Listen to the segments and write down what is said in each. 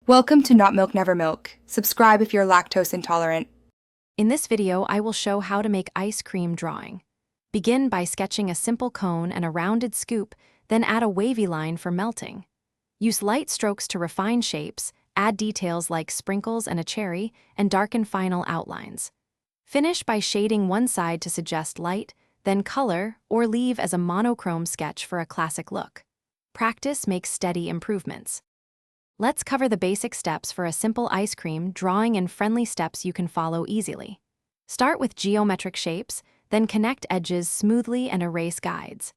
Welcome to Not Milk Never Milk. Subscribe if you're lactose intolerant. In this video, I will show how to make ice cream drawing. Begin by sketching a simple cone and a rounded scoop, then add a wavy line for melting. Use light strokes to refine shapes, add details like sprinkles and a cherry, and darken final outlines. Finish by shading one side to suggest light, then color, or leave as a monochrome sketch for a classic look. Practice makes steady improvements. Let's cover the basic steps for a simple ice cream drawing and friendly steps you can follow easily. Start with geometric shapes, then connect edges smoothly and erase guides.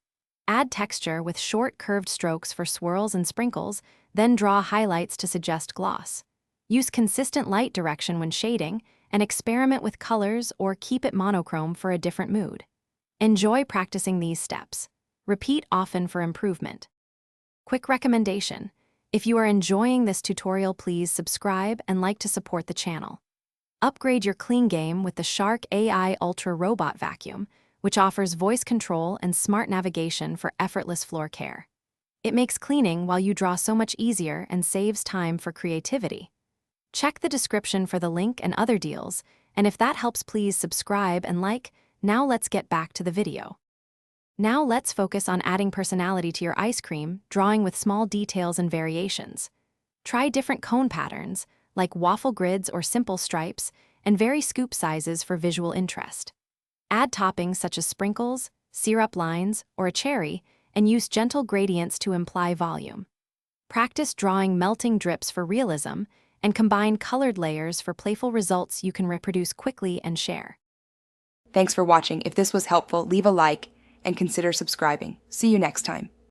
Add texture with short curved strokes for swirls and sprinkles, then draw highlights to suggest gloss. Use consistent light direction when shading, and experiment with colors or keep it monochrome for a different mood. Enjoy practicing these steps. Repeat often for improvement. Quick recommendation: if you are enjoying this tutorial, please subscribe and like to support the channel. Upgrade your clean game with the Shark AI Ultra Robot Vacuum, which offers voice control and smart navigation for effortless floor care. It makes cleaning while you draw so much easier and saves time for creativity. Check the description for the link and other deals, and if that helps, please subscribe and like. Now let's get back to the video. Now let's focus on adding personality to your ice cream, drawing with small details and variations. Try different cone patterns, like waffle grids or simple stripes, and vary scoop sizes for visual interest. Add toppings such as sprinkles, syrup lines, or a cherry, and use gentle gradients to imply volume. Practice drawing melting drips for realism, and combine colored layers for playful results you can reproduce quickly and share. Thanks for watching. If this was helpful, leave a like and consider subscribing. See you next time.